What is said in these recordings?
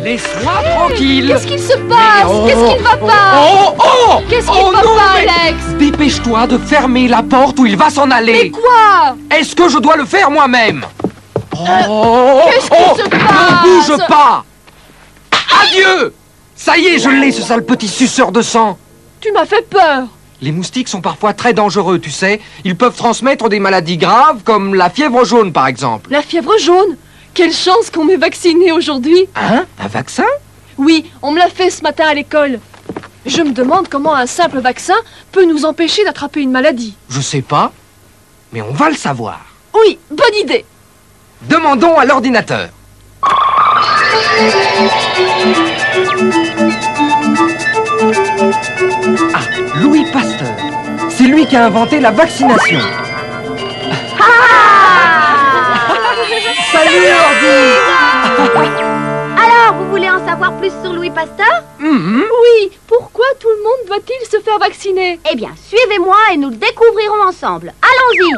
Laisse-moi tranquille. Qu'est-ce qu'il se passe? Qu'est-ce qu'il va pas? Qu'est-ce qu'il va pas, Alex? Dépêche-toi de fermer la porte ou il va s'en aller. Mais quoi? Est-ce que je dois le faire moi-même? Qu'est-ce qui se passe? Ne bouge pas. Adieu. Ça y est, je l'ai, ce sale petit suceur de sang. Tu m'as fait peur. Les moustiques sont parfois très dangereux, tu sais. Ils peuvent transmettre des maladies graves, comme la fièvre jaune, par exemple. La fièvre jaune? Quelle chance qu'on m'ait vaccinée aujourd'hui. Hein? Un vaccin? Oui, on me l'a fait ce matin à l'école. Je me demande comment un simple vaccin peut nous empêcher d'attraper une maladie. Je sais pas, mais on va le savoir. Oui, bonne idée. Demandons à l'ordinateur. Ah, Louis Pasteur. C'est lui qui a inventé la vaccination. Salut, Ordi. Alors, vous voulez en savoir plus sur Louis Pasteur? Oui, pourquoi tout le monde doit-il se faire vacciner? Eh bien, suivez-moi et nous le découvrirons ensemble. Allons-y!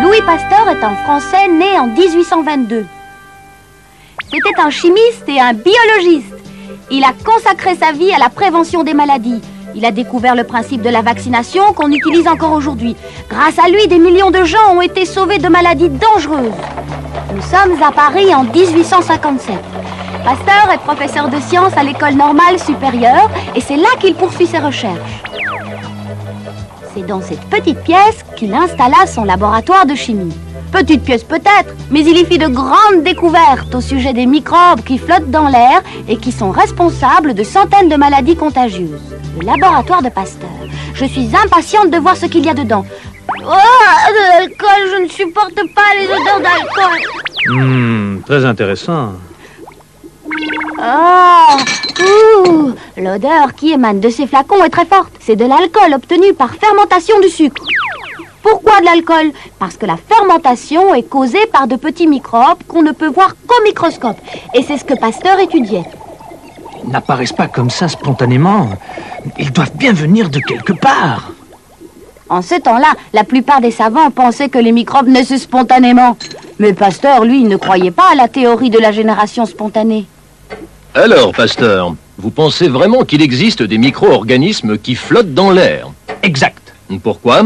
Louis Pasteur est un Français né en 1822. C'était un chimiste et un biologiste. Il a consacré sa vie à la prévention des maladies. Il a découvert le principe de la vaccination qu'on utilise encore aujourd'hui. Grâce à lui, des millions de gens ont été sauvés de maladies dangereuses. Nous sommes à Paris en 1857. Pasteur est professeur de sciences à l'école normale supérieure et c'est là qu'il poursuit ses recherches. C'est dans cette petite pièce qu'il installa son laboratoire de chimie. Petite pièce peut-être, mais il y fit de grandes découvertes au sujet des microbes qui flottent dans l'air et qui sont responsables de centaines de maladies contagieuses. Le laboratoire de Pasteur. Je suis impatiente de voir ce qu'il y a dedans. Oh, de l'alcool, je ne supporte pas les odeurs d'alcool. Très intéressant. Oh, l'odeur qui émane de ces flacons est très forte. C'est de l'alcool obtenu par fermentation du sucre. Pourquoi de l'alcool? Parce que la fermentation est causée par de petits microbes qu'on ne peut voir qu'au microscope. Et c'est ce que Pasteur étudiait. Ils n'apparaissent pas comme ça spontanément. Ils doivent bien venir de quelque part. En ce temps-là, la plupart des savants pensaient que les microbes naissaient spontanément. Mais Pasteur, lui, ne croyait pas à la théorie de la génération spontanée. Alors, Pasteur, vous pensez vraiment qu'il existe des micro-organismes qui flottent dans l'air? Exact. Pourquoi?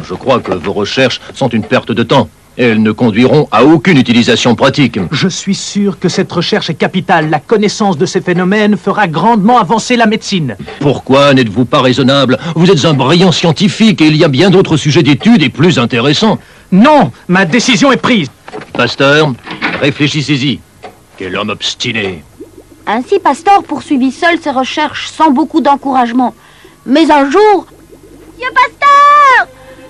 Je crois que vos recherches sont une perte de temps. Et elles ne conduiront à aucune utilisation pratique. Je suis sûr que cette recherche est capitale. La connaissance de ces phénomènes fera grandement avancer la médecine. Pourquoi n'êtes-vous pas raisonnable? Vous êtes un brillant scientifique et il y a bien d'autres sujets d'études et plus intéressants. Non, ma décision est prise. Pasteur, réfléchissez-y. Quel homme obstiné. Ainsi, Pasteur poursuivit seul ses recherches sans beaucoup d'encouragement. Mais un jour... Monsieur Pasteur!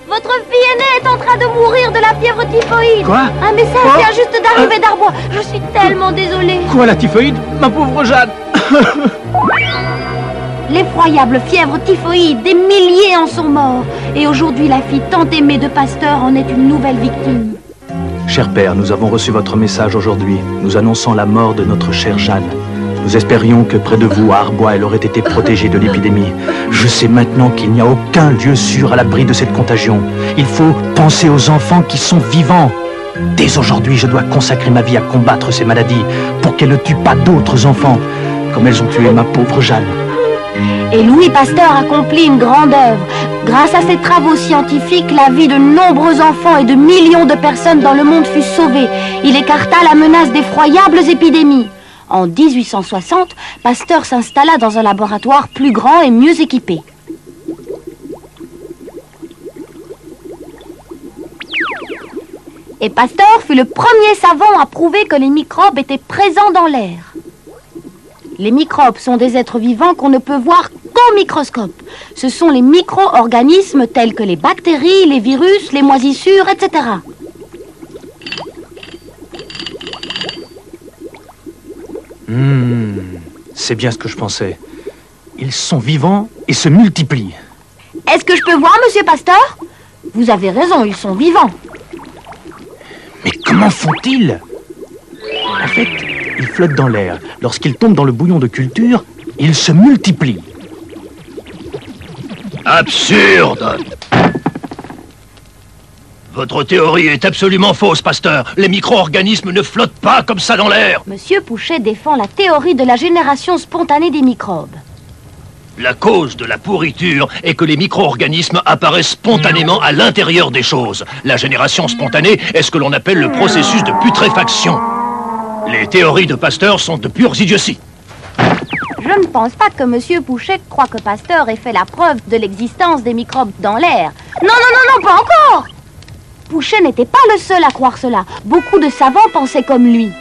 Votre fille aînée est en train de mourir de la fièvre typhoïde. Quoi? Un message vient juste d'arriver d'Arbois. Je suis tellement désolée. Quoi, la typhoïde? Ma pauvre Jeanne. L'effroyable fièvre typhoïde, des milliers en sont morts. Et aujourd'hui, la fille tant aimée de Pasteur en est une nouvelle victime. Cher père, nous avons reçu votre message aujourd'hui, nous annonçant la mort de notre chère Jeanne. Nous espérions que près de vous, à Arbois, elle aurait été protégée de l'épidémie. Je sais maintenant qu'il n'y a aucun lieu sûr à l'abri de cette contagion. Il faut penser aux enfants qui sont vivants. Dès aujourd'hui, je dois consacrer ma vie à combattre ces maladies pour qu'elles ne tuent pas d'autres enfants, comme elles ont tué ma pauvre Jeanne. Et Louis Pasteur accomplit une grande œuvre. Grâce à ses travaux scientifiques, la vie de nombreux enfants et de millions de personnes dans le monde fut sauvée. Il écarta la menace d'effroyables épidémies. En 1860, Pasteur s'installa dans un laboratoire plus grand et mieux équipé. Et Pasteur fut le premier savant à prouver que les microbes étaient présents dans l'air. Les microbes sont des êtres vivants qu'on ne peut voir qu'au microscope. Ce sont les micro-organismes tels que les bactéries, les virus, les moisissures, etc. C'est bien ce que je pensais. Ils sont vivants et se multiplient. Est-ce que je peux voir, monsieur Pasteur? Vous avez raison, ils sont vivants. Mais comment font-ils? En fait, ils flottent dans l'air. Lorsqu'ils tombent dans le bouillon de culture, ils se multiplient. Absurde! Votre théorie est absolument fausse, Pasteur. Les micro-organismes ne flottent pas comme ça dans l'air. Monsieur Pouchet défend la théorie de la génération spontanée des microbes. La cause de la pourriture est que les micro-organismes apparaissent spontanément à l'intérieur des choses. La génération spontanée est ce que l'on appelle le processus de putréfaction. Les théories de Pasteur sont de pures idioties. Je ne pense pas que Monsieur Pouchet croit que Pasteur ait fait la preuve de l'existence des microbes dans l'air. Non, non, non, non, pas encore! Pouchet n'était pas le seul à croire cela. Beaucoup de savants pensaient comme lui.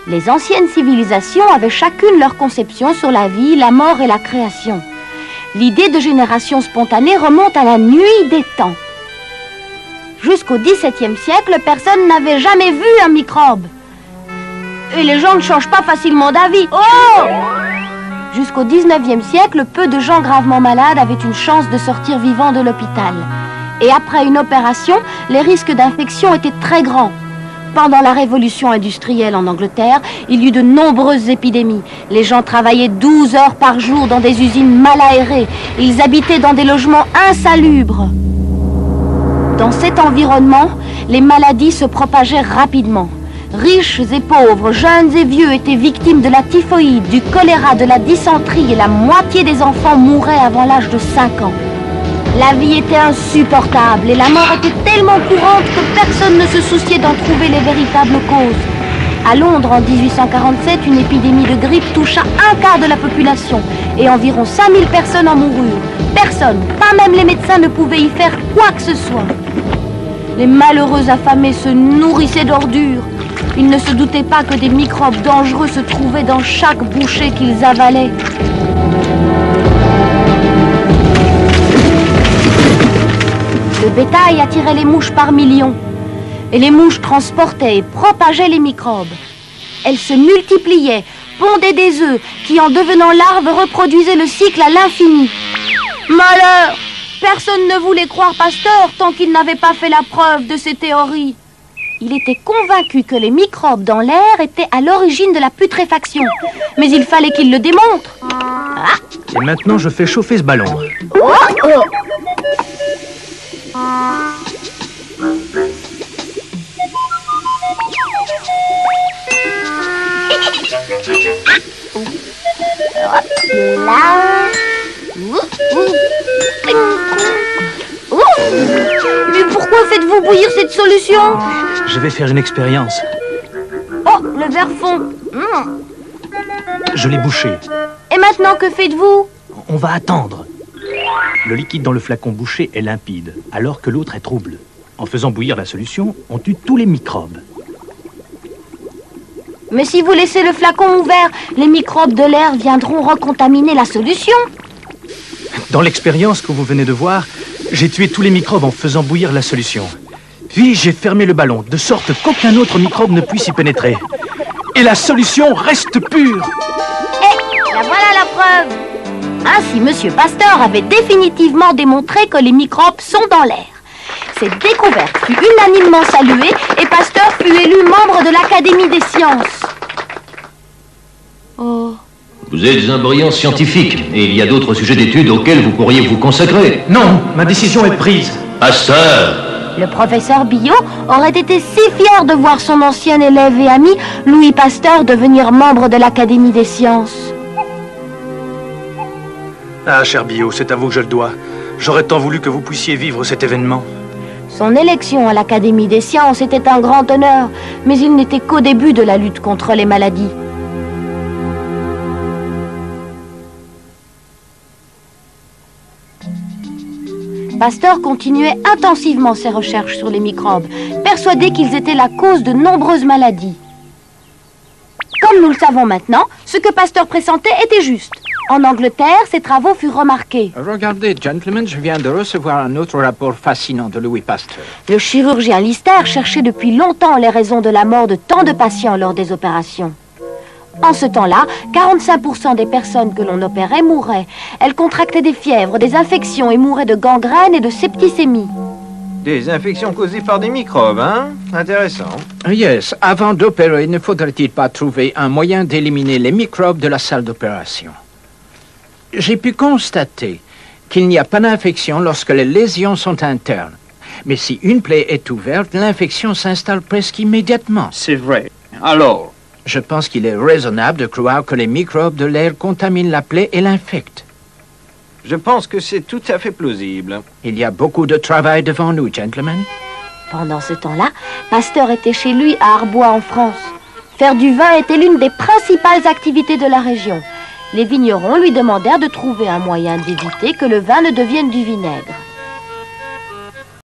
Les anciennes civilisations avaient chacune leur conception sur la vie, la mort et la création. L'idée de génération spontanée remonte à la nuit des temps. Jusqu'au XVIIe siècle, personne n'avait jamais vu un microbe. Et les gens ne changent pas facilement d'avis. Oh! Jusqu'au XIXe siècle, peu de gens gravement malades avaient une chance de sortir vivants de l'hôpital. Et après une opération, les risques d'infection étaient très grands. Pendant la révolution industrielle en Angleterre, il y eut de nombreuses épidémies. Les gens travaillaient 12 heures par jour dans des usines mal aérées. Ils habitaient dans des logements insalubres. Dans cet environnement, les maladies se propageaient rapidement. Riches et pauvres, jeunes et vieux étaient victimes de la typhoïde, du choléra, de la dysenterie et la moitié des enfants mouraient avant l'âge de 5 ans. La vie était insupportable et la mort était tellement courante que personne ne se souciait d'en trouver les véritables causes. À Londres, en 1847, une épidémie de grippe toucha un quart de la population et environ 5000 personnes en moururent. Personne, pas même les médecins, ne pouvait y faire quoi que ce soit. Les malheureux affamés se nourrissaient d'ordures. Ils ne se doutaient pas que des microbes dangereux se trouvaient dans chaque bouchée qu'ils avalaient. Le bétail attirait les mouches par millions. Et les mouches transportaient et propageaient les microbes. Elles se multipliaient, pondaient des œufs, qui en devenant larves reproduisaient le cycle à l'infini. Malheur! Personne ne voulait croire Pasteur tant qu'il n'avait pas fait la preuve de ses théories. Il était convaincu que les microbes dans l'air étaient à l'origine de la putréfaction. Mais il fallait qu'il le démontre. Ah. Et maintenant, je fais chauffer ce ballon. Oh, oh. Là. Mais pourquoi faites-vous bouillir cette solution? Je vais faire une expérience. Oh, le verre fond. Je l'ai bouché. Et maintenant, que faites-vous? On va attendre. Le liquide dans le flacon bouché est limpide, alors que l'autre est trouble. En faisant bouillir la solution, on tue tous les microbes. Mais si vous laissez le flacon ouvert, les microbes de l'air viendront recontaminer la solution. Dans l'expérience que vous venez de voir, j'ai tué tous les microbes en faisant bouillir la solution. Puis j'ai fermé le ballon, de sorte qu'aucun autre microbe ne puisse y pénétrer. Et la solution reste pure. Et la voilà la preuve. Ainsi, Monsieur Pasteur avait définitivement démontré que les microbes sont dans l'air. Cette découverte fut unanimement saluée et Pasteur fut élu membre de l'Académie des sciences. Oh. Vous êtes un brillant scientifique et il y a d'autres sujets d'études auxquels vous pourriez vous consacrer. Non, ma décision est prise. Pasteur! Le professeur Biot aurait été si fier de voir son ancien élève et ami, Louis Pasteur, devenir membre de l'Académie des sciences. Ah, cher Biot, c'est à vous que je le dois. J'aurais tant voulu que vous puissiez vivre cet événement. Son élection à l'Académie des sciences était un grand honneur, mais il n'était qu'au début de la lutte contre les maladies. Pasteur continuait intensivement ses recherches sur les microbes, persuadé qu'ils étaient la cause de nombreuses maladies. Comme nous le savons maintenant, ce que Pasteur pressentait était juste. En Angleterre, ses travaux furent remarqués. Regardez, gentlemen, je viens de recevoir un autre rapport fascinant de Louis Pasteur. Le chirurgien Lister cherchait depuis longtemps les raisons de la mort de tant de patients lors des opérations. En ce temps-là, 45% des personnes que l'on opérait mouraient. Elles contractaient des fièvres, des infections et mouraient de gangrène et de septicémie. Des infections causées par des microbes, hein? Intéressant. Yes, avant d'opérer, ne faudrait-il pas trouver un moyen d'éliminer les microbes de la salle d'opération? J'ai pu constater qu'il n'y a pas d'infection lorsque les lésions sont internes. Mais si une plaie est ouverte, l'infection s'installe presque immédiatement. C'est vrai. Alors, Je pense qu'il est raisonnable de croire que les microbes de l'air contaminent la plaie et l'infectent. je pense que c'est tout à fait plausible. Il y a beaucoup de travail devant nous, gentlemen. Pendant ce temps-là, Pasteur était chez lui à Arbois en France. Faire du vin était l'une des principales activités de la région. Les vignerons lui demandèrent de trouver un moyen d'éviter que le vin ne devienne du vinaigre.